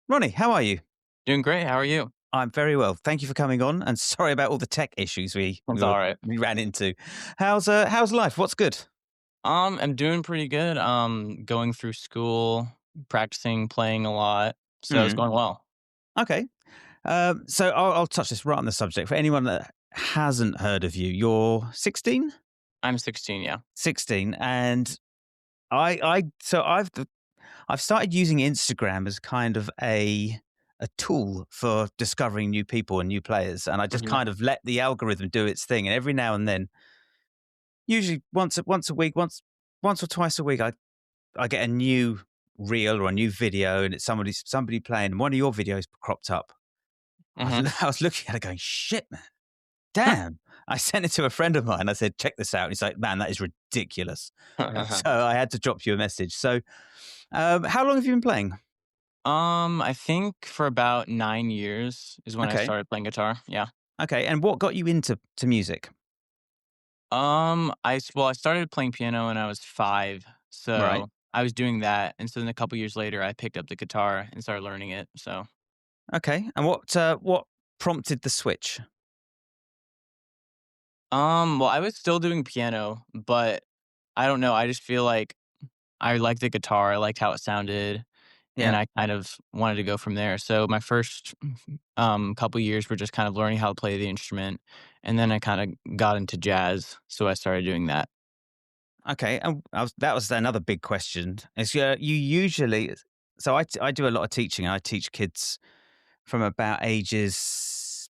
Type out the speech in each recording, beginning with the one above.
Ronnie, how are you? Doing great. How are you? I'm very well. Thank you for coming on, and sorry about all the tech issues we That's we were all right. we ran into. How's life? What's good? I'm doing pretty good. Going through school, practicing, playing a lot, so it's Mm, going well. okay. So I'll touch this right on the subject for anyone that hasn't heard of you. You're 16, I'm 16. Yeah. 16, and I've started using Instagram as kind of a tool for discovering new people and new players, and I just hmm kind of let the algorithm do its thing. And every now and then, usually once a week, once or twice a week, I get a new reel or a new video, and it's somebody playing. And one of your videos cropped up. hmm I was looking at it, going, "Shit, man, damn!" I sent it to a friend of mine. I said, "Check this out." And he's like, "Man, that is ridiculous." So I had to drop you a message. So, how long have you been playing? I think for about 9 years is when I Okay, started playing guitar. Yeah. okay. And what got you into music? I started playing piano when I was 5, Right. so I was doing that, and so then a couple years later, I picked up the guitar and started learning it. So, Okay. And what prompted the switch? well, I was still doing piano, but I don't know. I just feel like I liked the guitar, I liked how it sounded, and Yeah. I kind of wanted to go from there. So my first, couple years were just kind of learning how to play the instrument, and then I kinda got into jazz, so I started doing that. Okay, and that was another big question. Is you usually so I do a lot of teaching. I teach kids from about ages.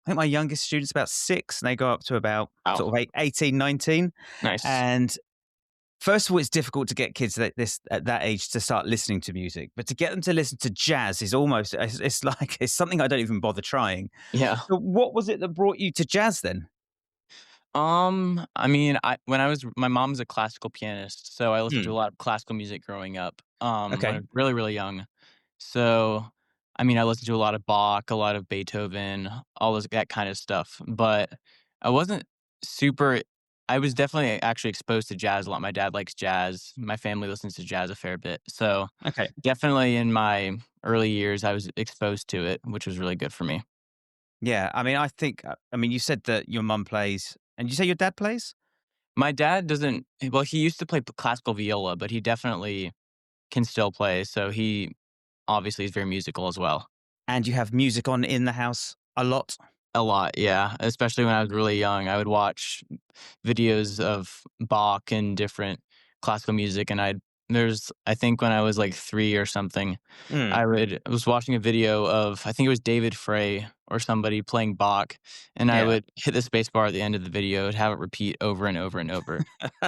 I think my youngest student's about 6, and they go up to about Wow. sort of 18, 19. Nice. And first of all, it's difficult to get kids at that age to start listening to music, but to get them to listen to jazz is almost it's like it's something I don't even bother trying. Yeah. So, what was it that brought you to jazz then? I mean, I when I was my mom's a classical pianist, so I listened to Hmm. a lot of classical music growing up, when I Okay. was really, really young. So, I mean, I listened to a lot of Bach, a lot of Beethoven, all those that kind of stuff, but I wasn't super I was definitely actually exposed to jazz a lot. My dad likes jazz. My family listens to jazz a fair bit. So, Okay. definitely in my early years, I was exposed to it, which was really good for me. Yeah, I mean, I mean, you said that your mum plays, and you say your dad plays, My dad doesn't well, he used to play classical viola, but he definitely can still play, so he obviously is very musical as well. and you have music on in the house a lot. A lot, yeah, especially when I was really young, I would watch videos of Bach and different classical music, and I think when I was, like, 3 or something, Mm, I was watching a video of I think it was David Frey or somebody playing Bach, and I yeah. would hit the space bar at the end of the video and have it repeat over and over and over.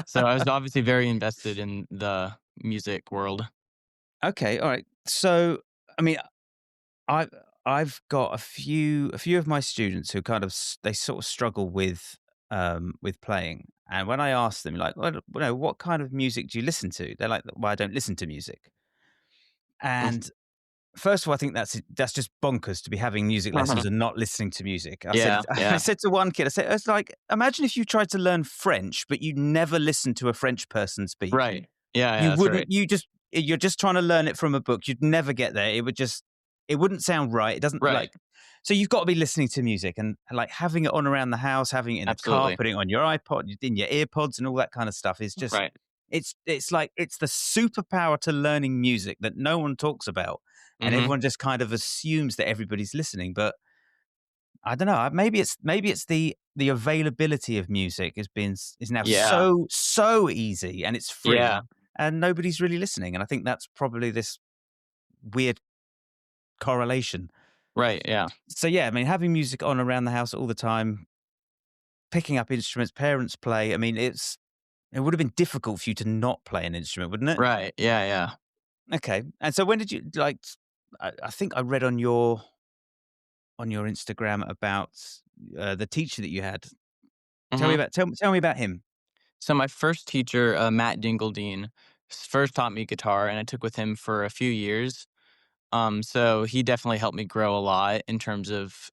So I was obviously very invested in the music world. Okay, all right. So, I mean, I I've got a few of my students who kind of they sort of struggle with playing, and when I ask them like, what kind of music do you listen to? They're like, well, I don't listen to music. And first of all, I think that's just bonkers to be having music lessons and not listening to music. I said Yeah, I yeah, said to one kid, I said, it's like imagine if you tried to learn French, but you never listened to a French person speak. right. Yeah, yeah, You that's wouldn't. right. You're just trying to learn it from a book. You'd never get there. It wouldn't sound right. It doesn't Right, like. So you've got to be listening to music and like having it on around the house, having it in the car, absolutely. putting it on your iPod, in your earpods, and all that kind of stuff is just. Right. It's like it's the superpower to learning music that no one talks about, and Mhm. everyone just kind of assumes that everybody's listening. But I don't know. Maybe it's the availability of music is now Yeah, so easy and it's free, yeah, and nobody's really listening. And I think that's probably this weird correlation. right, yeah. So yeah, I mean, having music on around the house all the time, picking up instruments, parents play. I mean, it would have been difficult for you to not play an instrument, wouldn't it? Right, yeah, yeah. Okay. And so when did you like? I think I read on your Instagram about the teacher that you had. Mhm. Tell me about him. So my first teacher, Matt Dingeldine, first taught me guitar, and I took with him for a few years. So he definitely helped me grow a lot in terms of,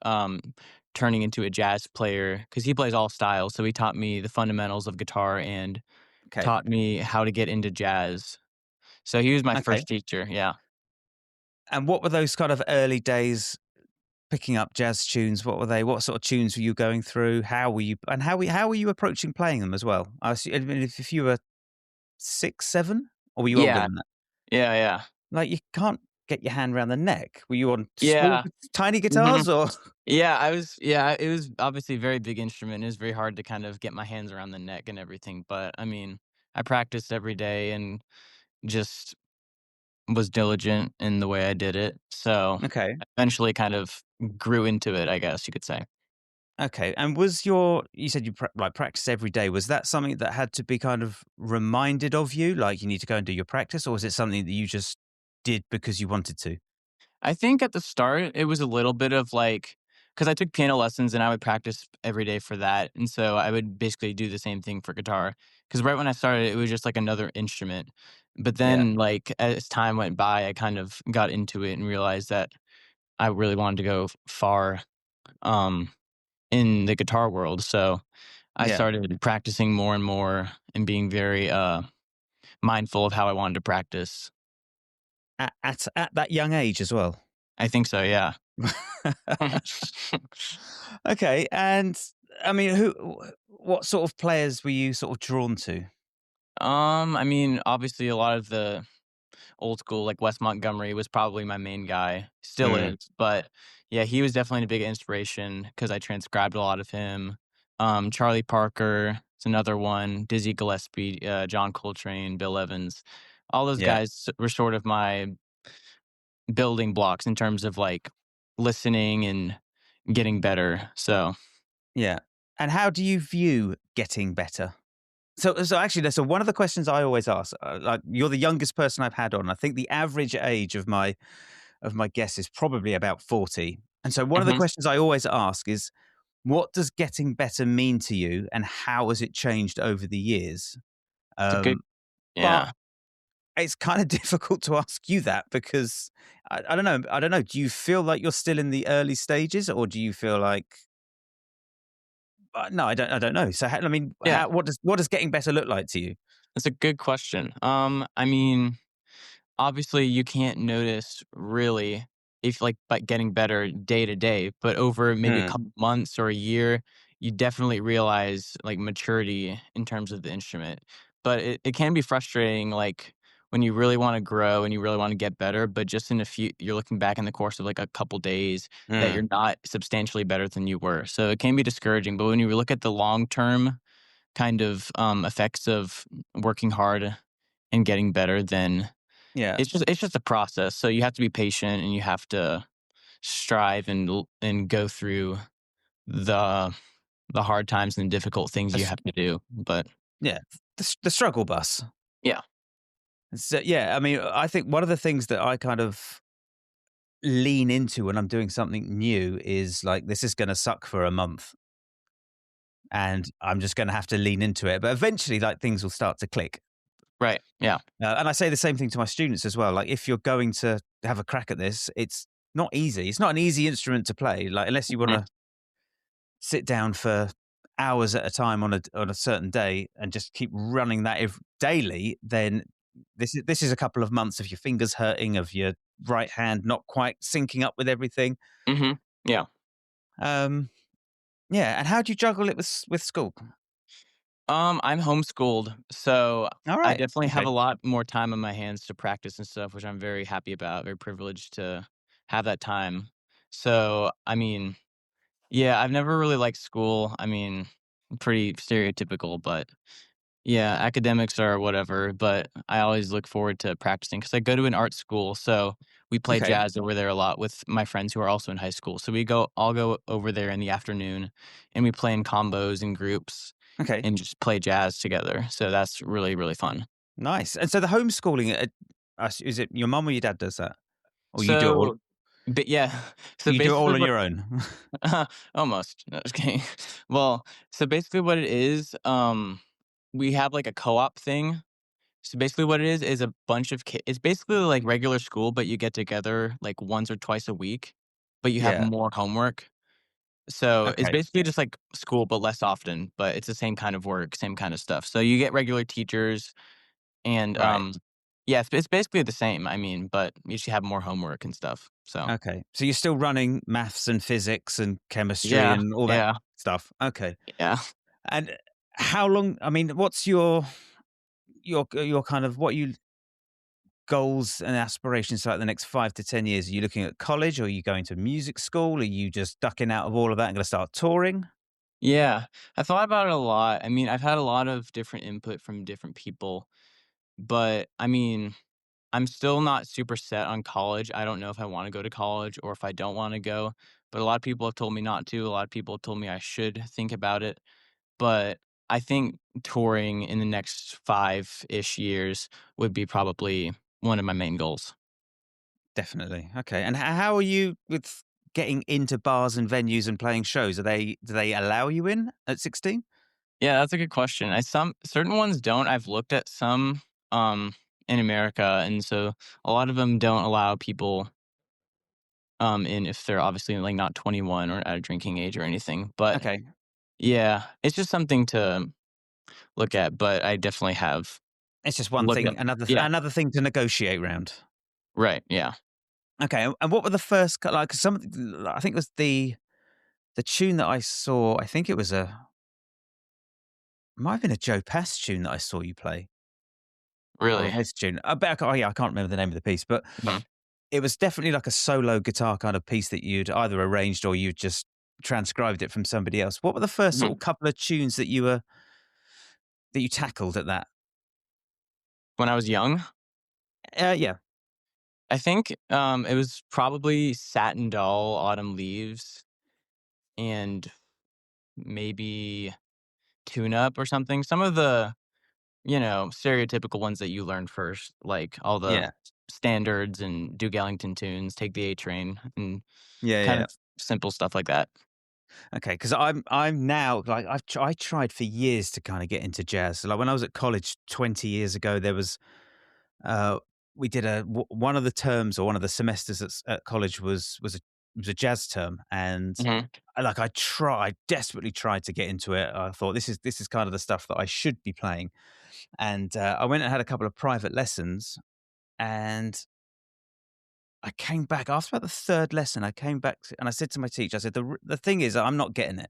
turning into a jazz player because he plays all styles, so he taught me the fundamentals of guitar and Okay. taught me how to get into jazz. So he was my Okay. first teacher, yeah. And what were those kind of early days picking up jazz tunes? What were they? What sort of tunes were you going through? How were you and how were you approaching playing them as well? I mean, if you were 6, 7, or were you older Yeah, than that? yeah, yeah. Like, you can't get your hand around the neck. Were you on small, Yeah, tiny mhm. guitars or Yeah, it was obviously a very big instrument. It was very hard to kind of get my hands around the neck and everything, but, I mean, I practiced every day and just was diligent in the way I did it, so Okay. eventually kind of grew into it, I guess you could say. Okay, and you said you practice every day. Was that something that had to be kind of reminded of you, like you need to go and do your practice, or was it something that you just did because you wanted to? I think at the start, it was a little bit of like, because I took piano lessons and I would practice every day for that, and so I would basically do the same thing for guitar. Because right when I started, it was just like another instrument, but Yeah, then, like, as time went by, I kind of got into it and realized that I really wanted to go far, um, in the guitar world, so I yeah. started practicing more and more and being very, mindful of how I wanted to practice. At that young age as well. I think so, yeah. Okay, and I mean, what sort of players were you sort of drawn to? I mean, obviously a lot of the old school, like Wes Montgomery was probably my main guy, still Mm, is, but yeah, he was definitely a big inspiration because I transcribed a lot of him. Charlie Parker is another one, Dizzy Gillespie, John Coltrane, Bill Evans. All those yeah, guys were sort of my building blocks in terms of like listening and getting better. So, yeah. And how do you view getting better? So actually, so one of the questions I always ask, like you're the youngest person I've had on. I think the average age of my guess is probably about 40. And so one of the mhm, questions I always ask is, what does getting better mean to you, and how has it changed over the years? it's a good, Um, but yeah. it's kind of difficult to ask you that because I don't know. I don't know. Do you feel like you're still in the early stages, or do you feel like no? I don't. I don't know. So I mean, Yeah, what does getting better look like to you? that's a good question. I mean, obviously you can't notice really if like by getting better day to day, but over maybe a Mm, couple months or a year, you definitely realize like maturity in terms of the instrument. But it can be frustrating, like when you really want to grow and you really want to get better, but just in a few, you're looking back in the course of like a couple days that mm, you're not substantially better than you were. So it can be discouraging. But when you look at the long term kind of effects of working hard and getting better, then yeah. it's just a process, so you have to be patient and you have to strive and go through the the hard times and difficult things you have to do, but Yeah, the struggle bus. yeah, So, yeah, I mean, I think one of the things that I kind of lean into when I'm doing something new is like, this is gonna suck for a month, and I'm just gonna have to lean into it. But eventually, like, things will start to click. right, yeah, And I say the same thing to my students as well. Like, if you're going to have a crack at this, it's not easy. It's not an easy instrument to play. Like, unless you mhm, wanna sit down for hours at a time on a certain day and just keep running that daily, then this is a couple of months of your fingers hurting, of your right hand not quite syncing up with everything. mhm, yeah. Um, yeah, and how do you juggle it with school? I'm homeschooled, so All I right, definitely have okay, a lot more time on my hands to practice and stuff, which I'm very happy about, very privileged to have that time. So, I mean, yeah, I've never really liked school. I mean, pretty stereotypical, but yeah, academics are whatever, but I always look forward to practicing because I go to an art school, so we play okay, jazz over there a lot with my friends who are also in high school. So we go all go over there in the afternoon, and we play in combos and groups okay, and just play jazz together. So that's really, really fun. nice. And so the homeschooling, is it your mum or your dad does that, or you do it all? So, but yeah, so You do it all basically on what your own. almost. No, just kidding. Well, so basically what it is, we have like a co-op thing. So basically what it is a bunch of kids. It's basically like regular school, but you get together like once or twice a week, but you have Yeah. more homework. So it's Okay. basically just like school, but less often, but it's the same kind of work, same kind of stuff. So you get regular teachers and Right. Yeah, it's basically the same, I mean, but you should have more homework and stuff, so Okay. So you're still running maths and physics and chemistry yeah, and all that yeah, stuff. Okay. yeah. And how long, I mean, what's your kind of what you goals and aspirations for like the next 5 to 10 years? Are you looking at college or are you going to music school? Are you just ducking out of all of that and going to start touring? Yeah, I thought about it a lot. I mean, I've had a lot of different input from different people, but I mean, I'm still not super set on college. I don't know if I want to go to college or if I don't want to go, but a lot of people have told me not to. A lot of people have told me I should think about it, but I think touring in the next 5-ish years would be probably one of my main goals. Definitely. Okay. And how are you with getting into bars and venues and playing shows? Do they allow you in at 16? Yeah, that's a good question. I some certain ones don't. I've looked at some in America, and so a lot of them don't allow people in if they're obviously like not 21 or at a drinking age or anything. But Okay. yeah, it's just something to look at, but I definitely have It's just one looked thing, at. Yeah, another thing to negotiate round. right, yeah. Okay. And what were the first like some I think it was the tune that I saw, I think it was a might have been a Joe Pass tune that I saw you play. Or a Really. Hez tune. Oh yeah, I can't remember the name of the piece, but Mhm, it was definitely like a solo guitar kind of piece that you'd either arranged or you just transcribed it from somebody else. What were the first sort mhm. of couple of tunes that you tackled at that? When I was young, Yeah. I think it was probably Satin Doll, Autumn Leaves, and maybe Tune Up or something. Some of the stereotypical ones that you learn first, like all the Yeah. standards and Duke Ellington tunes, Take the A Train, and Yeah, kind yeah. of simple stuff like that. Okay, because I'm now like I tried for years to kind of get into jazz. So, like when I was at college 20 years ago, there was uh, we did one of the terms or one of the semesters at college was a jazz term, and Mhm, I desperately tried to get into it. I thought this is kind of the stuff that I should be playing, and I went and had a couple of private lessons, and I came back after about the third lesson. I came back and I said to my teacher, I said the thing is I'm not getting it.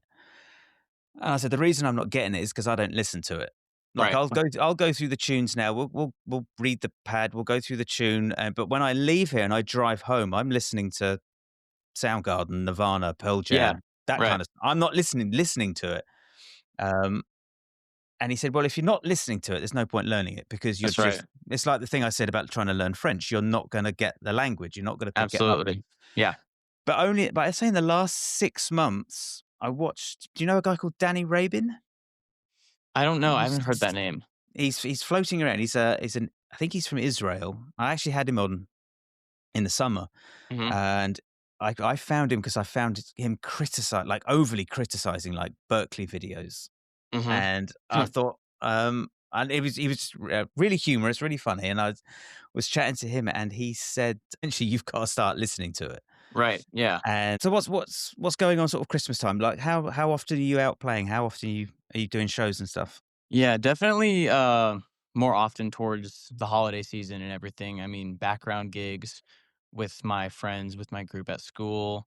And I said, "The reason I'm not getting it is because I don't listen to it. Like, right. I'll go through the tunes now. We'll read the pad. We'll go through the tune, but when I leave here and I drive home, I'm listening to Soundgarden, Nirvana, Pearl Yeah, Jam, that right. kind of I'm not listening to it." Um, and he said, "Well, if you're not listening to it, there's no point learning it because you're That's right. just it's like the thing I said about trying to learn French. You're not gonna get the language. You're not gonna pick it up." Absolutely. Yeah. But I say in the last 6 months, I watched do you know a guy called Danny Rabin? I don't know. I He's haven't heard that name. he's floating around. He's an I think he's from Israel. I actually had him on in the summer, Mhm, and I found him because I found him like overly criticizing like Berkeley videos, mhm. and I thought, and he was really humorous, really funny, and was chatting to him, and he said, "Essentially, you've got to start listening to it." Right. Yeah. And so, what's going on, sort of Christmas time? Like, how often are you out playing? How often are you doing shows and stuff? Yeah, definitely more often towards the holiday season and everything. I mean, background gigs with my friends, with my group at school,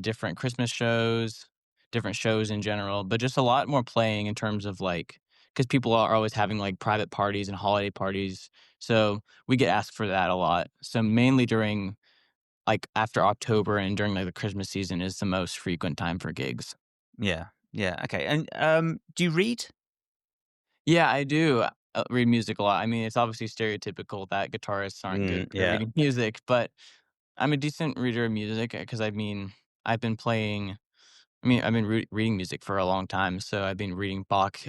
different Christmas shows, different shows in general, but just a lot more playing in terms of like because people are always having like private parties and holiday parties. So we get asked for that a lot. So mainly during like after October and during like the Christmas season is the most frequent time for gigs. Yeah, yeah, okay. And do you read? Yeah, I do, read music a lot. I mean, it's obviously stereotypical that guitarists aren't good at Yeah. reading music, but I'm a decent reader of music because I've been playing I've been reading music for a long time, so I've been reading Bach,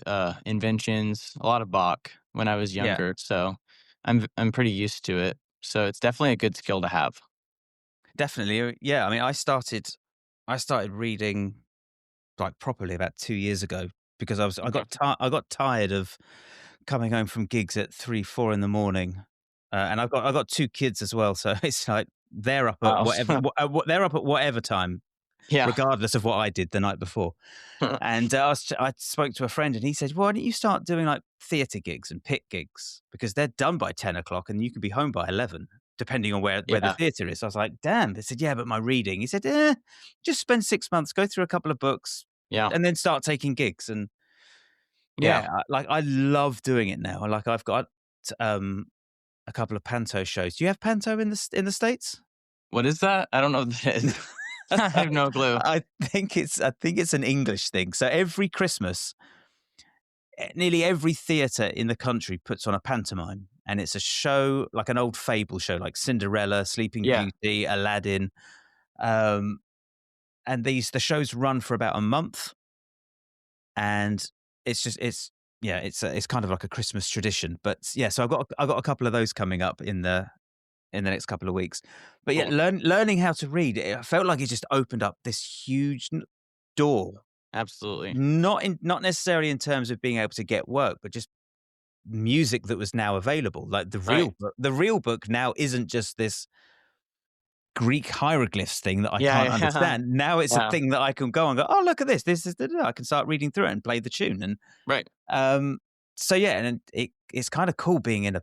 inventions, a lot of Bach when I was Yeah, younger, so I'm pretty used to it. So it's definitely a good skill to have. definitely. Yeah, I mean, I started reading like properly about 2 years ago because Mhm. I got tired of coming home from gigs at 3, 4 in the morning, and I got 2 kids as well, so it's like they're up at Wow. they're up at whatever time, Yeah. regardless of what I did the night before. And I spoke to a friend, and he said, "Why don't you start doing like theatre gigs and pit gigs because they're done by 10 o'clock, and you can be home by 11, depending on where the Yeah. theatre is." I was like, "Damn!" They said, "Yeah, but my reading." He said, just spend 6 months, go through a couple of books, Yeah. and then start taking gigs." And Yeah. yeah, I love doing it now. Like I've got um, a couple of panto shows. Do you have panto in the States? What is that? I don't know what that is. I have no clue. I think it's an English thing. So every Christmas, nearly every theatre in the country puts on a pantomime, and it's a show like an old fable show, like Cinderella, Sleeping Yeah. Beauty, Aladdin. Um, and the shows run for about a month, and it's yeah, it's kind of like a Christmas tradition. But yeah, so I've got a couple of those coming up in the next couple of weeks. But yeah, Cool. learning how to read, it felt like it just opened up this huge door. Absolutely. Not necessarily in terms of being able to get work, but just music that was now available. Like Right. the real book now isn't just this Greek hieroglyphs thing that I Yeah, can't yeah. understand. Now it's a Yeah. thing that I can go and go, "Oh, look at this. This is I can start reading through it and play the tune." And Right. um, so yeah, and it's kind of cool being in a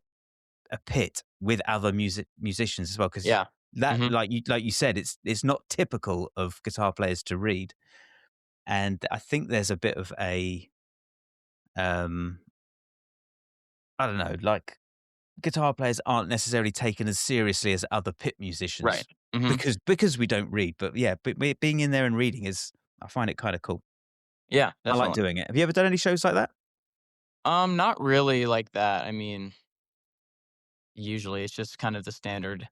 pit with other musicians as well, because Yeah. that Mhm. like you said, it's not typical of guitar players to read. And I think there's a bit of a um I don't know, like guitar players aren't necessarily taken as seriously as other pit Right. musicians Mhm. because we don't read. But yeah, being in there and reading is, I find it kind of cool. Yeah, I like definitely. doing it. Have you ever done any shows like that? Not really like that. I mean, usually it's just kind of the standard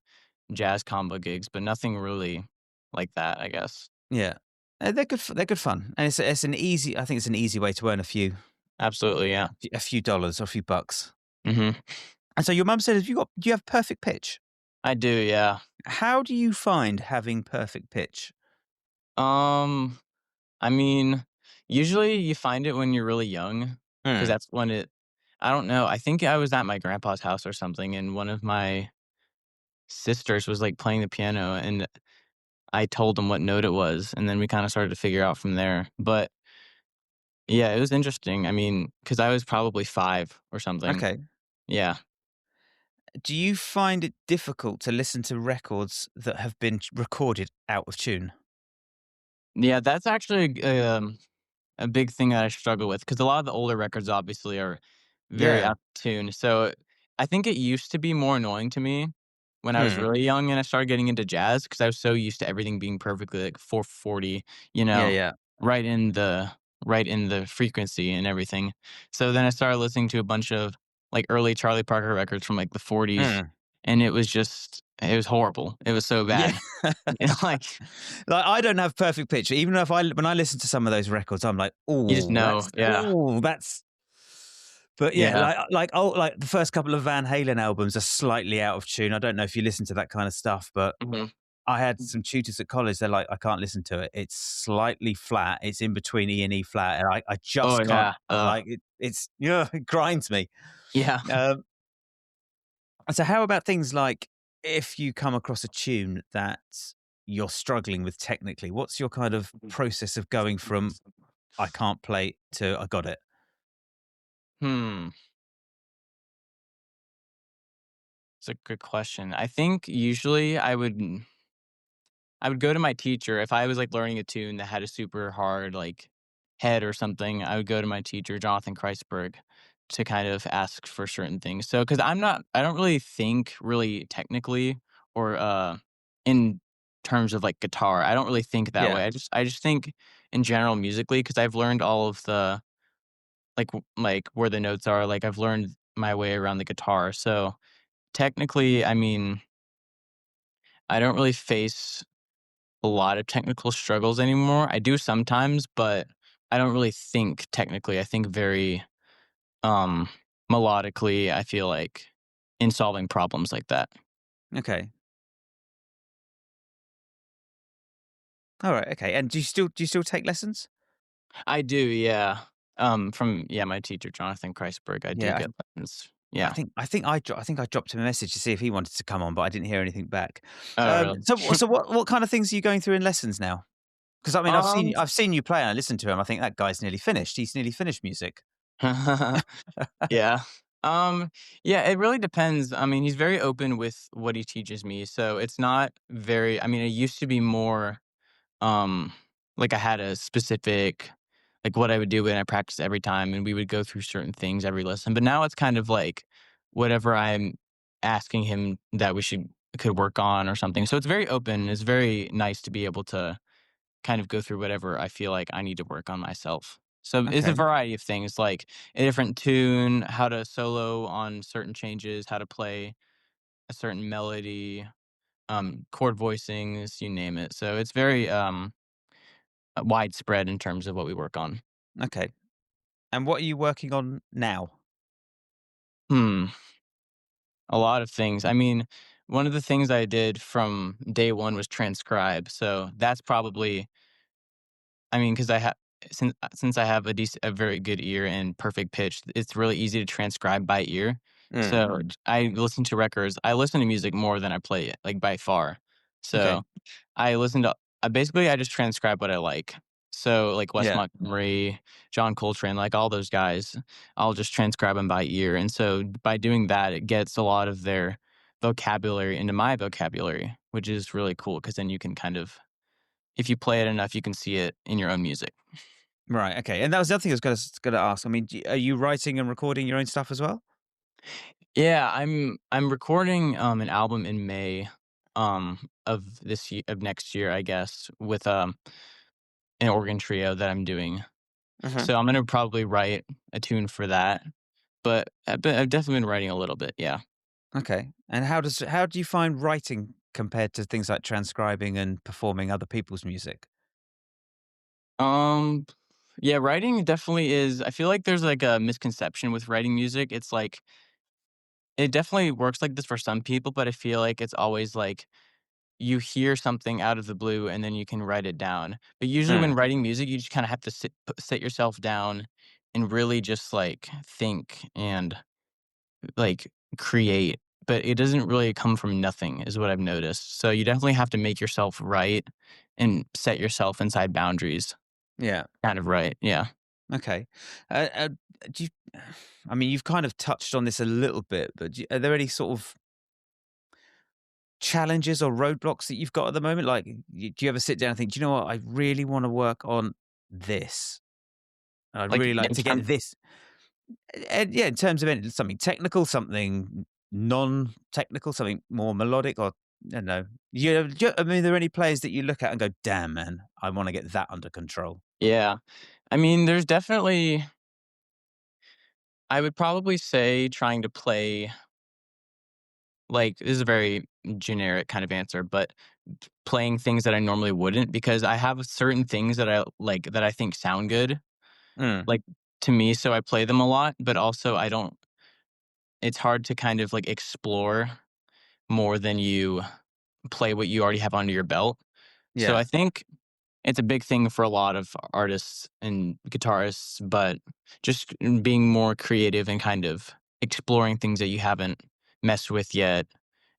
jazz combo gigs, but nothing really like that, I guess. Yeah. They're good. They're good fun, and it's an easy. I think it's an easy way to earn Absolutely, yeah. a few dollars or a few bucks. Mhm. And so your mum said, do you have perfect pitch? I do, yeah. How do you find having perfect pitch? Um, I mean, usually you find it when you're really young, because Mm, that's when I don't know, I think I was at my grandpa's house or something, and one of my sisters was, like, playing the piano, and I told him what note it was, and then we kinda started to figure out from there. But, yeah, it was interesting, I mean, because I was probably 5 or something. okay. Yeah. Do you find it difficult to listen to records that have been recorded out of tune? Yeah, that's actually a big thing that I struggle with, because a lot of the older records obviously are very Yeah. out of tune. So I think it used to be more annoying to me when I was Hmm. really young and I started getting into jazz, because I was so used to everything being perfectly like 440, you Yeah, know, yeah. right in the right in the frequency and everything. So then I started listening to a bunch of like early Charlie Parker records from like the 40s, Mm. and it was horrible. It was so Yeah. bad. Like Like, I don't have perfect pitch. Even if when I listen to some of those records, I'm like, you just know. Yeah. that's. But yeah, Yeah. like the first couple of Van Halen albums are slightly out of tune. I don't know if you listen to that kind of stuff, but Mhm. I had some tutors at college. They're like, I can't listen to it. It's slightly flat. It's in between E and E flat, and I Oh just can't. yeah. Like it's yeah, it grinds me. Yeah. Um, so how about things like if you come across a tune that you're struggling with technically, what's your kind of process of going from I can't play to I got it? Hmm. It's a good question. I think usually I would go to my teacher if I was like learning a tune that had a super hard like head or something. I would go to my teacher, Jonathan Kreisberg, to kind of ask for certain things. So because I don't really think really technically or in terms of like guitar. I don't really think that Yeah. way. I just think in general musically, because I've learned all of the like where the notes are. Like I've learned my way around the guitar. So technically, I mean, I don't really face a lot of technical struggles anymore. I do sometimes, but I don't really think technically. I think very um melodically, I feel like, in solving problems like that. Okay. All right. Okay. And do you still take lessons? I do, yeah. From yeah, my teacher Jonathan Kreisberg, I do Yeah. get lessons. Yeah. I think I dropped him a message to see if he wanted to come on, but I didn't hear anything back. Oh, really? So what kind of things are you going through in lessons now? Because I mean, Um, I've seen you play and I listen to him. I think that guy's nearly finished. He's nearly finished music. yeah. Um, yeah, it really depends. I mean, he's very open with what he teaches me, so it's not very I mean, it used to be more, um, like I had a specific like what I would do when I practice every time, and we would go through certain things every lesson, but now it's kind of like whatever I'm asking him that we could work on or something, so it's very open, it's very nice to be able to kind of go through whatever I feel like I need to work on myself. So it's a Okay. variety of things like a different tune, how to solo on certain changes, how to play a certain melody, chord voicings, you name it. So it's very widespread in terms of what we work on. Okay. And what are you working on now? Hmm, a lot of things. I mean, one of the things I did from day one was transcribe. So that's probably I mean, because I have since I have a very good ear and perfect pitch, it's really easy to transcribe by ear. Mm. So, I listen to records I listen to music more than I play it, like, by far. Okay. So, I listen to basically, I just transcribe what I like. So, like, Wes Yeah. Montgomery, John Coltrane, like, all those guys, I'll just transcribe them by ear, and so, by doing that, it gets a lot of their vocabulary into my vocabulary, which is really cool because then you can kind of if you play it enough, you can see it in your own music. Right. Okay. And that was the other thing I was gonna ask. I mean, are you writing and recording your own stuff as well? Yeah, I'm recording, an album in May, of next year, I guess, with, an organ trio that I'm doing. Hmm. So I'm gonna probably write a tune for that, but I've definitely been writing a little bit, yeah. Okay. And how do you find writing compared to things like transcribing and performing other people's music? Um, yeah, writing definitely is I feel like there's, like, a misconception with writing music. It's like it definitely works like this for some people, but I feel like it's always, like, you hear something out of the blue and then you can write it down. But usually when Mm. writing music, you just kinda have to sit yourself down and really just, like, think and, like, create. But it doesn't really come from nothing is what I've noticed. So you definitely have to make yourself right and set yourself inside boundaries. Yeah. Kind of right, yeah. Okay. Uh, do you, I mean, you've kind of touched on this a little bit, but are there any sort of challenges or roadblocks that you've got at the moment? Like, do you ever sit down and think, do you know what? I really want to work on this. I'd Like, really like in to get term this. And yeah, in terms of something technical, something non-technical, something more melodic, or I don't know. I mean, are there any players that you look at and go, "Damn, man, I want to get that under control." yeah. I mean, there's definitely I would probably say trying to play like, this is a very generic kind of answer, but playing things that I normally wouldn't because I have certain things that I like that I think sound good, Mm, like, to me, so I play them a lot, but also I don't it's hard to kind of, like, explore more than you play what you already have under your belt. So yeah, I think it's a big thing for a lot of artists and guitarists, but just being more creative and kind of exploring things that you haven't messed with yet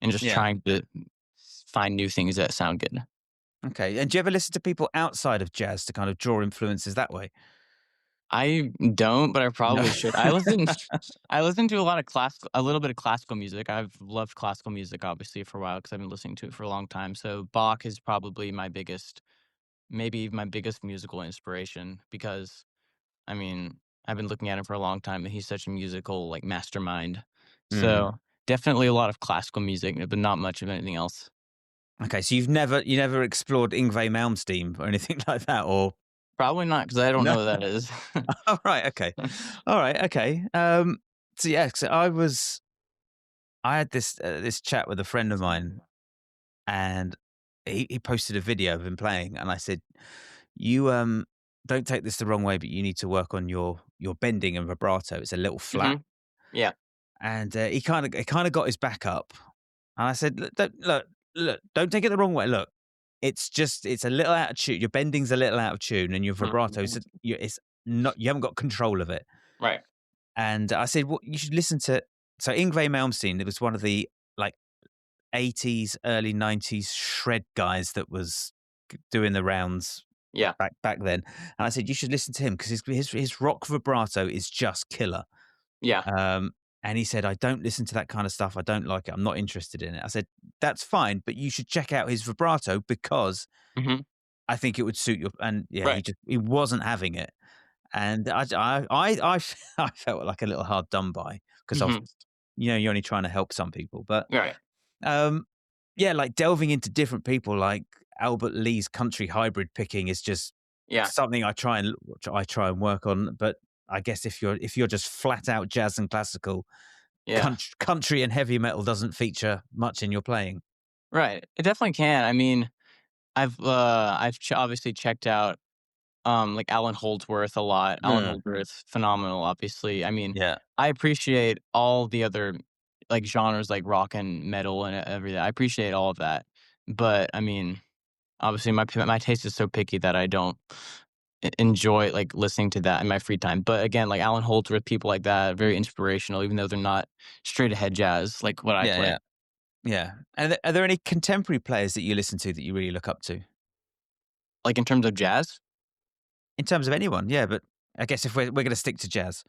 and just yeah. trying to find new things that sound good. Okay. And do you ever listen to people outside of jazz to kind of draw influences that way? I don't, but I No. probably should. I listen to a little bit of classical music. I've loved classical music obviously for a while because I've been listening to it for a long time. So Bach is probably maybe my biggest musical inspiration because I mean, I've been looking at him for a long time and he's such a musical like mastermind. Mm. So definitely a lot of classical music, but not much of anything else. Okay, so you never explored Ingve Malmsteen or anything like that, or Probably not because I don't no? know what that is. All right. Okay. All right. Okay. So yeah, so I had this chat with a friend of mine, and he posted a video of him playing, and I said, "You don't take this the wrong way, but you need to work on your bending and vibrato. It's a little flat." Hmm. Yeah. And he kind of got his back up, and I said, look, don't take it the wrong way. Look, it's a little out of tune. Your bending's a little out of tune, and your vibrato is Mhm. it's not. You haven't got control of it." Right. And I said, "Well, you should listen to." So Ingve Malmsteen, it was one of the like 80s, early 90s shred guys that was doing the rounds Yeah. back then, and I said, "You should listen to him because his rock vibrato is just killer." Yeah. Um, and he said, "I don't listen to that kind of stuff. I don't like it. I'm not interested in it." I said, "That's fine, but you should check out his vibrato because Mhm. I think it would suit your." And yeah, Right. he wasn't having it, and I felt like a little hard done by because I was, Mhm. you're only trying to help some people, but Right. um, yeah, like delving into different people, like Albert Lee's country hybrid picking is just Yeah. something I try and work on. But I guess if you're just flat out jazz and classical, Yeah. country and heavy metal doesn't feature much in your playing. Right. It definitely can. I mean, I've obviously checked out, like Alan Holdsworth a lot. Alan Mm, Holdsworth, phenomenal, obviously. I mean, yeah, I appreciate all the other, like, genres like rock and metal and everything. I appreciate all of that. But, I mean, obviously, my taste is so picky that I don't enjoy, like, listening to that in my free time. But again, like Alan Holdsworth, people like that, very inspirational, even though they're not straight ahead jazz like what I yeah, play. yeah, yeah. Are there any contemporary players that you listen to that you really look up to Like, in terms of jazz? in terms of anyone? Yeah, but I guess if we're going to stick to jazz,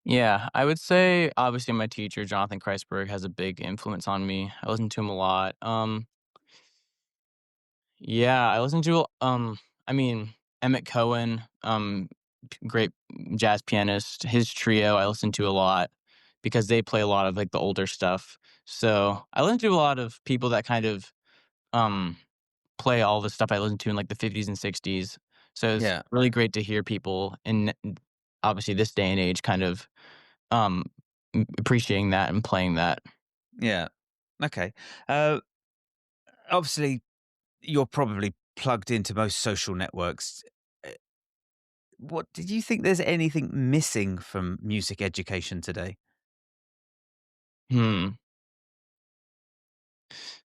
Yeah, I would say, obviously, my teacher, Jonathan Kreisberg, has a big influence on me. I listen to him a lot. Yeah, I listen to, I mean, Emmett Cohen, great jazz pianist. His trio I listen to a lot because they play a lot of, like, the older stuff. So, I listen to a lot of people that kind of, um, play all the stuff I listened to in, like, the '50s and '60s. So, it's yeah, really great to hear people in, obviously, this day and age kind of, um, appreciating that and playing that. yeah, okay. Uh, Obviously, you're probably plugged into most social networks. Uh, What did you think there's anything missing from music education today? Hmm,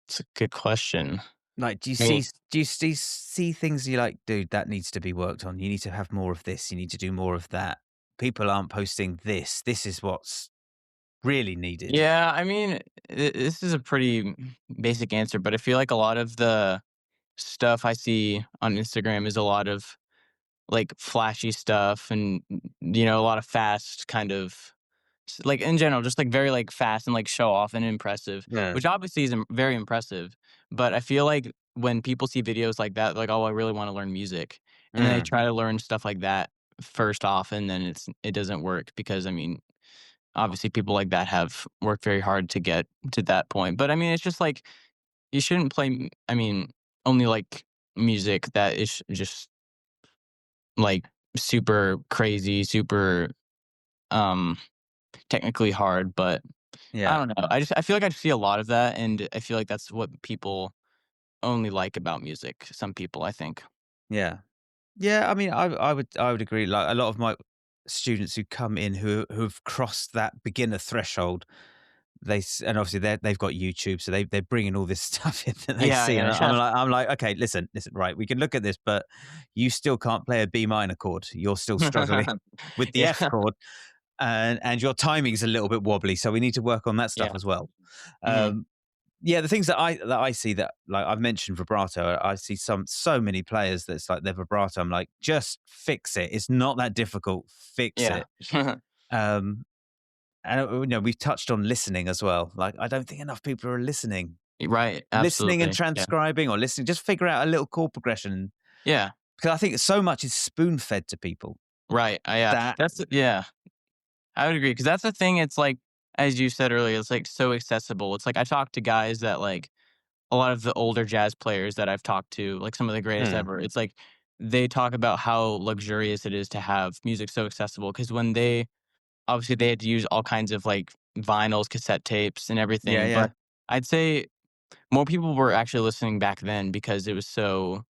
it's a good question. Like, I mean, do you see things you like, dude, that needs to be worked on. You need to have more of this. You need to do more of that. People aren't posting this. This is what's really needed. yeah, I mean, this is a pretty basic answer, but I feel like a lot of the stuff I see on Instagram is a lot of, like, flashy stuff and, a lot of fast kind of, like, in general, just, like, very, like, fast and, like, show off and impressive, Yeah. which obviously is very impressive. But I feel like when people see videos like that, like, "Oh, I really wanna learn music." And then they Mm. try to learn stuff like that first off, and then it doesn't work because, I mean, obviously people like that have worked very hard to get to that point. But, I mean, it's just like, you shouldn't play I mean, only, like, music that is just, like, super crazy, super, um, technically hard, but I Yeah. don't know. I feel like I see a lot of that, and I feel like that's what people only like about music, some people, I think. Yeah. Yeah. I mean, I would agree. Like a lot of my students who come in who've crossed that beginner threshold, and obviously they've got YouTube, so they're bringing all this stuff in that they Yeah, see, and yeah, I'm like, okay, listen, right, we can look at this, but you still can't play a B minor chord. You're still struggling with the yeah. F chord, and your timing's a little bit wobbly, so we need to work on that stuff Yeah. as well. Mhm. Um, yeah, the things that I see that, like I've mentioned vibrato, I see so many players that's like their vibrato. I'm like, just fix it. It's not that difficult. Fix Yeah. it. Um, and we've touched on listening as well. Like, I don't think enough people are listening, Right, listening and absolutely. Yeah. transcribing, or listening. Just figure out a little chord progression Yeah, because I think so much is spoon fed to people right, yeah. that Yeah, I would agree because that's the thing, it's like, as you said earlier, it's, like, so accessible. It's like I talk to guys that, like, a lot of the older jazz players that I've talked to, like some of the greatest mm, ever, it's like they talk about how luxurious it is to have music so accessible. Because when they obviously, they had to use all kinds of, like, vinyls, cassette tapes, and yeah, everything, yeah, but I'd say more people were actually listening back then because it was so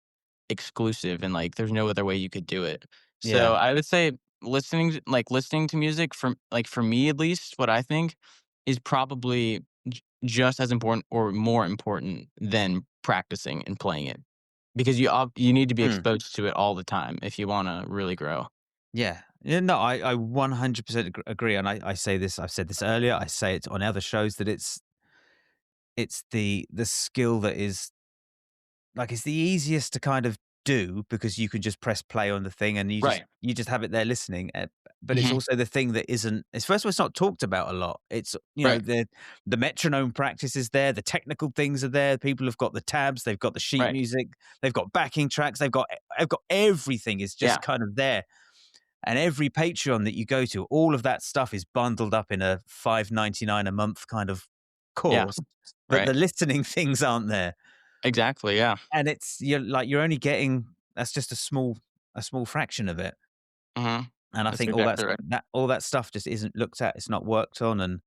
exclusive and, like, there's no other way you could do it. So, yeah, I would say listening to music for me, at least, what I think is probably just as important or more important than practicing and playing it. Because you need to be mm, exposed to it all the time if you wanna really grow. yeah. Yeah, no, I 100% agree, and I say this. I've said this earlier. I say it on other shows that it's the skill that is like it's the easiest to kind of do because you can just press play on the thing and Right. you just have it there listening. But it's Mhm. also the thing that isn't. It's first of all, it's not talked about a lot. It's Right. the metronome practice is there, the technical things are there. People have got the tabs, they've got the sheet Right. music, they've got backing tracks, they've got everything is just Yeah. kind of there. And every Patreon that you go to, all of that stuff is bundled up in a 5.99 a month kind of Yeah. course. But Right. the listening things aren't there, Exactly, yeah. and you're only getting that's just a small fraction of it. Mhm. And I That's think exactly right. all that stuff just isn't looked at. It's not worked on, and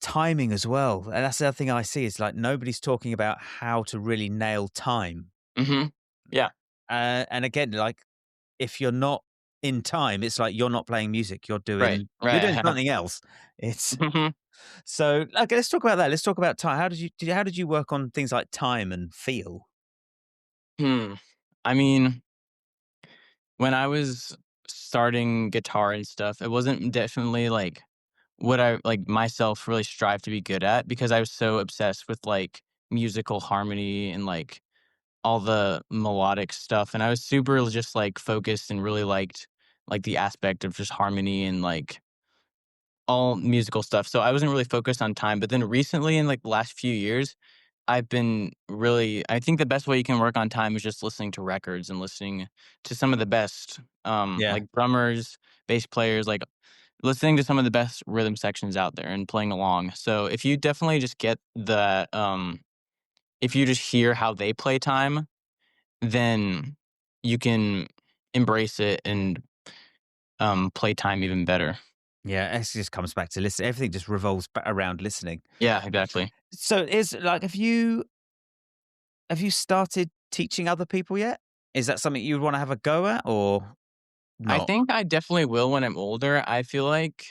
timing as well. And that's the other thing I see is like nobody's talking about how to really nail time. Mhm. Yeah. And again, like if you're not in time, it's like you're not playing music. Right. You're doing Right. something else. It's Mhm. so okay. Let's talk about that. Let's talk about time. How did you work on things like time and feel? Hmm. I mean, when I was starting guitar and stuff, it wasn't definitely, like, what I, like, myself really strive to be good at because I was so obsessed with, like, musical harmony and, like, all the melodic stuff, and I was super just, like, focused and really liked, like, the aspect of just harmony and, like, all musical stuff, so I wasn't really focused on time, but then recently in, like, the last few years, I've been really I think the best way you can work on time is just listening to records and listening to some of the best, Yeah, like, drummers, bass players, like, listening to some of the best rhythm sections out there and playing along, so if you definitely just get the, if you just hear how they play time, then you can embrace it and, play time even better. yeah. It just comes back to listen. Everything just revolves around listening. Yeah, exactly. So is like, have you started teaching other people yet? Is that something you would want to have a go at or I not? think I definitely will when I'm older. I feel like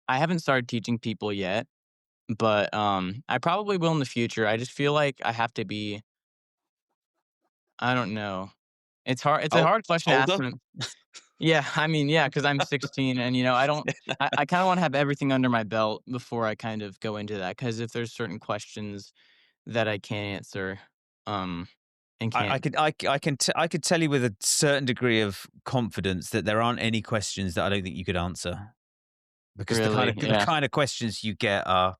I haven't started teaching people yet, but, I probably will in the future. I just feel like I have to be I don't know. It's a Oh, hard question to ask older? when yeah, I mean, yeah, because 'cause I'm 16 and, I don't I kinda wanna have everything under my belt before I kind of go into that. Because if there's certain questions that I can't answer, um, and I can't could I could tell you with a certain degree of confidence that there aren't any questions that I don't think you could answer because really, the yeah. kind of questions you get are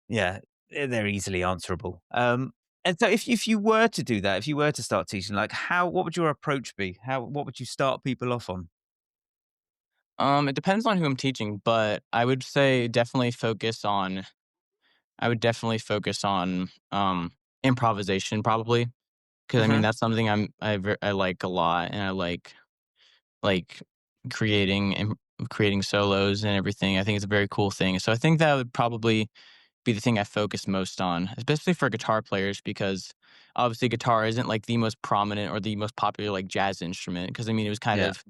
yeah, they're easily answerable. And so if you were to do that, if you were to start teaching, like what would your approach be? How what would you start people off on? It depends on who I'm teaching, but I would definitely focus on, improvisation probably, because I mean, Mhm. that's something I like a lot, and I like, creating and creating solos and everything. I think it's a very cool thing. So I think that would probably be the thing I focus most on, especially for guitar players because obviously guitar isn't, like, the most prominent or the most popular, like, jazz instrument. Because I mean, it was kind Yeah. of,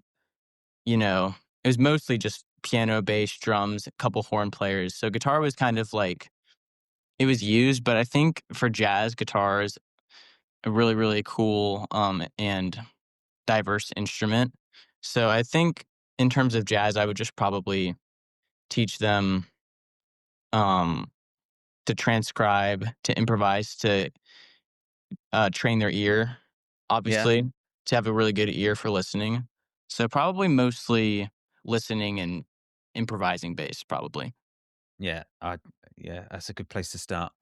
you know, it was mostly just piano, bass, drums, a couple horn players. So guitar was kind of like it was used, but I think for jazz, guitar is a really, really cool, and diverse instrument. So I think in terms of jazz, I would just probably teach them, um, to transcribe, to improvise, to, train their ear, Yeah. obviously, to have a really good ear for listening. So probably mostly listening and improvising bass, probably. Yeah. Yeah, that's a good place to start.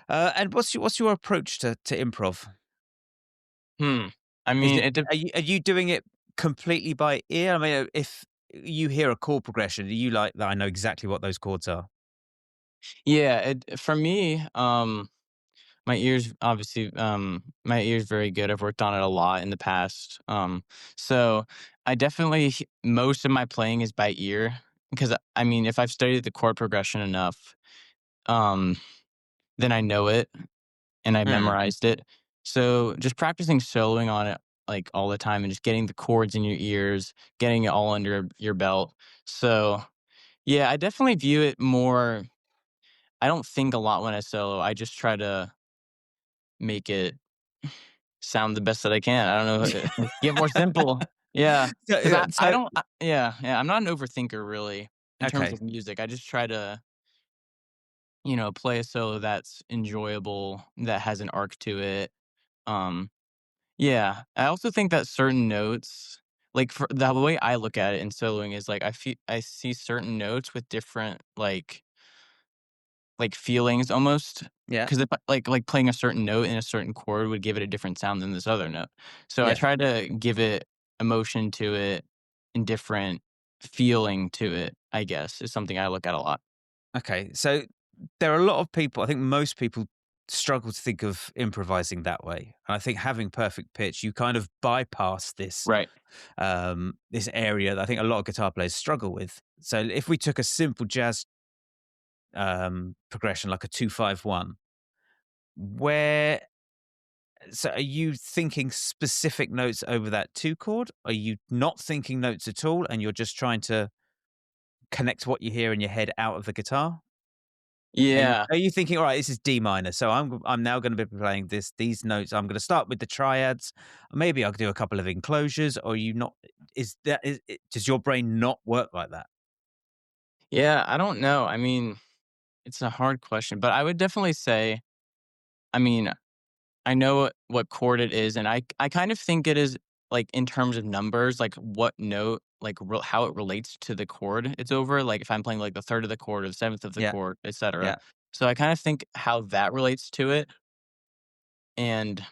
And what's your approach to improv? Hmm. I Is mean, it it dep are you doing it completely by ear? I mean, if you hear a chord progression, are you like, "I know exactly what those chords are." yeah, it for me, my ears obviously, my ear's very good. I've worked on it a lot in the past. So I definitely most of my playing is by ear because I mean, if I've studied the chord progression enough, um, then I know it and I Mm, memorized it. So just practicing soloing on it like all the time and just getting the chords in your ears, getting it all under your belt. So yeah, I definitely view it more. I don't think a lot when I solo. I just try to make it sound the best that I can. I don't know, get more simple. Yeah, so, because I so don't yeah, yeah, I'm not an overthinker really in terms okay. of music. I just try to, play a solo that's enjoyable, that has an arc to it, um, Yeah, I also think that certain notes, like, for the way I look at it in soloing is, like, I see certain notes with different, feelings almost, Yeah. 'cause if like playing a certain note in a certain chord would give it a different sound than this other note. So I Yeah. try to give it emotion to it and different feeling to it, I guess, is something I look at a lot. Okay. So there are a lot of people, I think most people struggle to think of improvising that way. And I think having perfect pitch, you kind of bypass Right. this area that I think a lot of guitar players struggle with. So if we took a simple jazz progression like a 2-5-1, where so are you thinking specific notes over that two chord? Are you not thinking notes at all and you're just trying to connect what you hear in your head out of the guitar? Yeah. Are you thinking, all right, this is D minor, so I'm now going to be playing these notes. I'm going to start with the triads. Maybe I'll do a couple of enclosures. Or you not? Does your brain not work like that? Yeah, I don't know. I mean, it's a hard question, but I would definitely say, I mean, I know what chord it is, and I kind of think it is, like, in terms of numbers, like, what note, like, how it relates to the chord it's over, like, if I'm playing, like, the 3rd of the chord or the 7th of the Yeah, chord, etcetera. yeah. So I kind of think how that relates to it, and,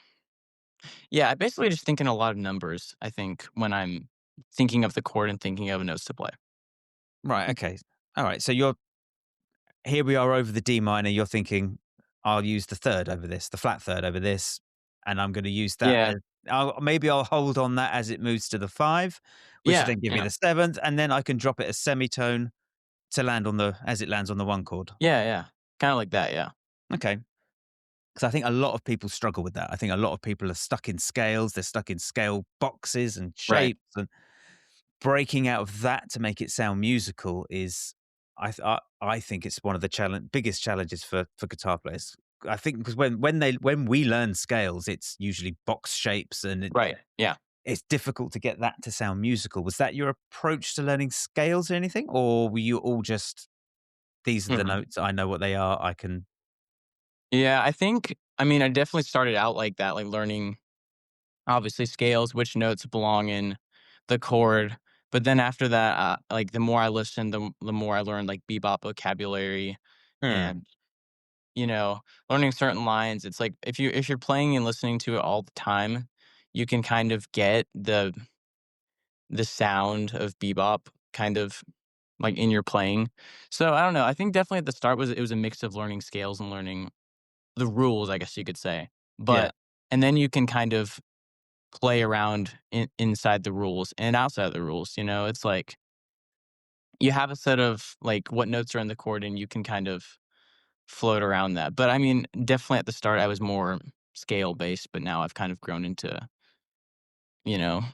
yeah, I basically just think in a lot of numbers, I think, when I'm thinking of the chord and thinking of notes to play. Right. Okay. All right. So you're here. We are over the D minor. You're thinking, I'll use the third over this, the flat third over this, and I'm going to use that Yeah. as. Maybe I'll hold on that as it moves to the five, which will Yeah, then give me yeah. the seventh, and then I can drop it a semitone to land on the as it lands on the one chord. Yeah, yeah. Kinda like that, yeah. Okay. Because I think a lot of people struggle with that. I think a lot of people are stuck in scales. They're stuck in scale boxes and Right. shapes, and breaking out of that to make it sound musical is, I think it's one of the biggest challenges for guitar players. I think because when we learn scales, it's usually box shapes, and Right, yeah. it's difficult to get that to sound musical. Was that your approach to learning scales or anything, or were you all just these are the Mhm. notes? I know what they are. I can. Yeah, I mean, I definitely started out like that, like learning obviously scales, which notes belong in the chord. But then after that, like the more I listened, the more I learned like bebop vocabulary Hmm. and you know, learning certain lines. It's like if you're playing and listening to it all the time, you can kind of get the sound of bebop kind of like in your playing. So I don't know. I think definitely at the start it was a mix of learning scales and learning the rules, I guess you could say. Yeah. But and then you can kind of play around inside the rules and outside the rules, you know? It's like you have a set of, like, what notes are in the chord, and you can kind of float around that. But, I mean, definitely at the start, I was more scale-based, but now I've kind of grown into,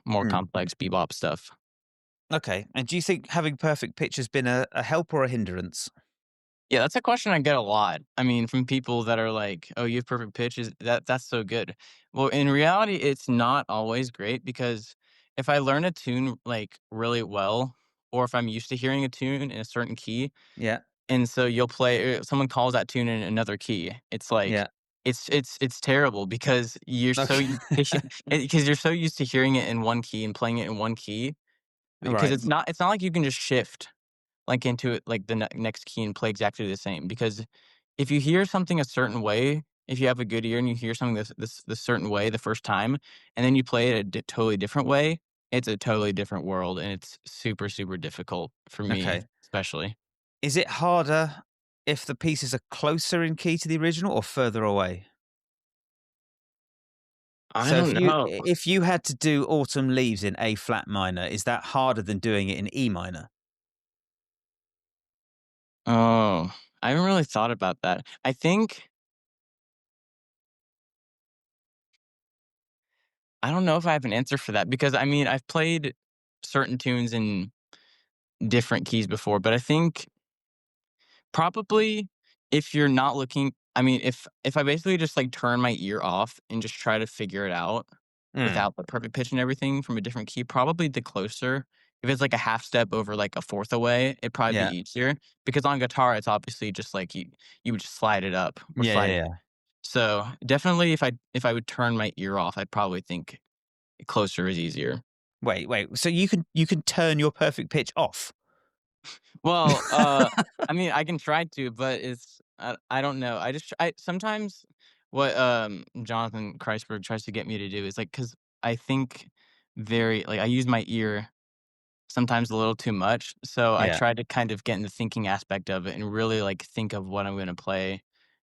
more Hmm. complex bebop stuff. Okay. And do you think having perfect pitch has been a help or a hindrance? Yeah, that's a question I get a lot. I mean, from people that are like, "Oh, you have perfect pitch. Is that's so good." Well, in reality, it's not always great because if I learn a tune like really well, or if I'm used to hearing a tune in a certain key, Yeah. and so you'll play, someone calls that tune in another key, it's like Yeah. it's terrible because you're so Okay. because you're so used to hearing it in one key and playing it in one key because Right. it's not like you can just shift like, into it like, the next key and play exactly the same, because if you hear something a certain way, if you have a good ear and you hear something this certain way the first time, and then you play it a totally different way, it's a totally different world, and it's super, super difficult for me, Okay. especially. Is it harder if the pieces are closer in key to the original or further away? I So don't know. if you had to do Autumn Leaves in A flat minor, is that harder than doing it in E minor? Oh, I haven't really thought about that. I don't know if I have an answer for that because, I mean, I've played certain tunes in different keys before, but I think probably if you're not looking, I mean, if I basically just, like, turn my ear off and just try to figure it out Hmm. without the perfect pitch and everything from a different key, probably the closer. If it's, like, a half step over, like, a fourth away, it'd probably Yeah. be easier because on guitar, it's obviously just, like, you would just slide it up or Yeah, yeah, slide it yeah. So, definitely if I would turn my ear off, I'd probably think closer is easier. Wait. So you can turn your perfect pitch off? Well, I mean, I can try to, but I don't know. I sometimes what Jonathan Kreisberg tries to get me to do is like because I think very like I use my ear sometimes a little too much, so I Yeah. try to kind of get in the thinking aspect of it and really like think of what I'm going to play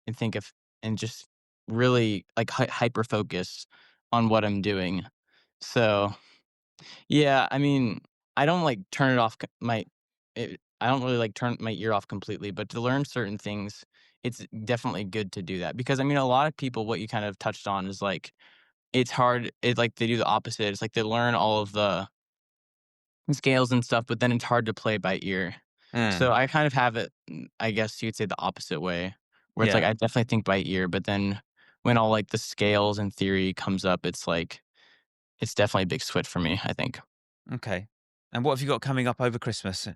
and think of and just really like hyper focus on what I'm doing. So yeah, I mean, I don't, like, turn it off c my I don't really, like, turn my ear off completely, but to learn certain things, it's definitely good to do that because, I mean, a lot of people, what you kind of touched on is, like, it's hard like, they do the opposite. It's like they learn all of the scales and stuff, but then it's hard to play by ear. So Mm. I kind of have it, I guess you could say the opposite way, where it's like Yeah. I definitely think by ear, but then when all, like, the scales and theory comes up, it's like it's definitely a big switch for me, I think. Okay. And what have you got coming up over Christmas?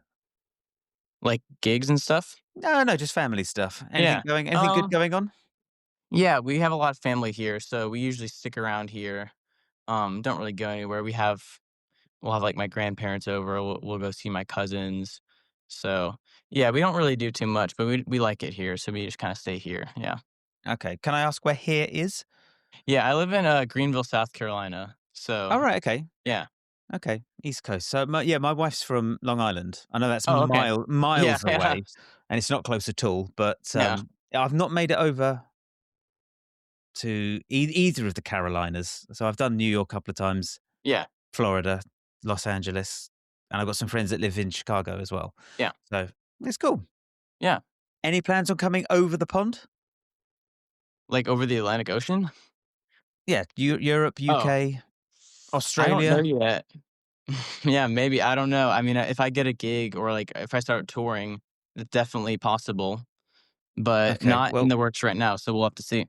Like, gigs and stuff? No, just family stuff. Yeah. Anything good going on? Yeah, we have a lot of family here, so we usually stick around here. Don't really go anywhere. We'll have like my grandparents over. We'll go see my cousins. So yeah, we don't really do too much, but we like it here, so we just kind of stay here. Yeah, Okay. Can I ask where here is? yeah. I live in Greenville, South Carolina. So Oh, right. Okay. yeah. Okay. East Coast. So, my wife's from Long Island. I know that's Oh, okay. Yeah, miles yeah, away, and it's not close at all. But yeah, I've not made it over to either of the Carolinas. So I've done New York a couple of times, yeah, Florida, Los Angeles, and I've got some friends that live in Chicago as well. yeah, So it's cool. yeah. Any plans on coming over the pond? Like over the Atlantic Ocean. Yeah, Europe, Oh, UK, I don't know Australia. yet. Yeah, maybe. I don't know. I mean, if I get a gig or like if I start touring, it's definitely possible. But Okay. not in the works right now, so we'll have to see.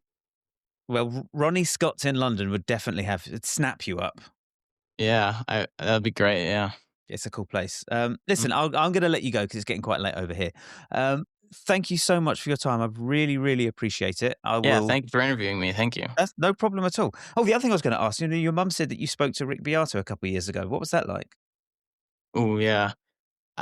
Ronnie Scott's in London would definitely have snap you up. Yeah, I that'd be great, yeah. It's a cool place. Mm. Listen, I'm going to let you go because it's getting quite late over here. Thank you so much for your time. I really, really appreciate it. I Yeah, will. thank you for interviewing me, thank you. That's no problem at all. Oh, the other thing I was going to ask, your mum said that you spoke to Rick Beato a couple of years ago. What was that like? Oh yeah.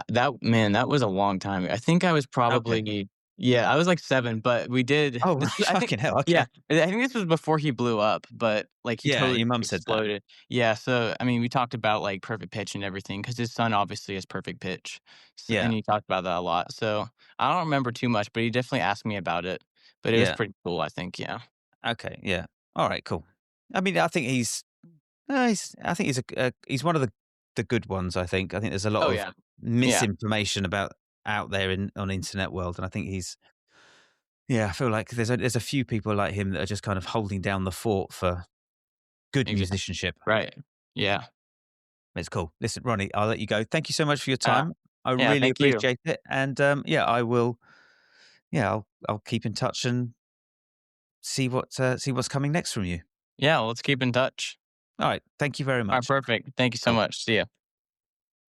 That was a long time I think I was Okay. probably yeah, I was, like, 7, but we did Oh, right. this is I think Fucking hell. yeah, Okay. I think this was before he blew up, but, like, he Yeah, totally your mum said that. exploded. Yeah, so, I mean, we talked about, like, perfect pitch and everything because his son obviously has perfect pitch, and Yeah. he talked about that a lot, so, I don't remember too much, but he definitely asked me about it, but it was Yeah. pretty cool, I think, yeah. Okay. Yeah. All right. Cool. I mean, I think I think he's one of the good ones. I think there's a lot Oh, of yeah. Yeah, misinformation about out there in on internet world, and I think he's yeah. I feel like there's a few people like him that are just kind of holding down the fort for good exactly. musicianship. Right. Yeah. It's cool. Listen, Ronnie, I'll let you go. Thank you so much for your Uh, time. I yeah, really thank you. appreciate it, and yeah, I will. Yeah, I'll keep in touch and see what's coming next from you. Yeah, let's keep in touch. All right. Thank you very Alright, much. perfect. Thank you so Cool. much. See ya.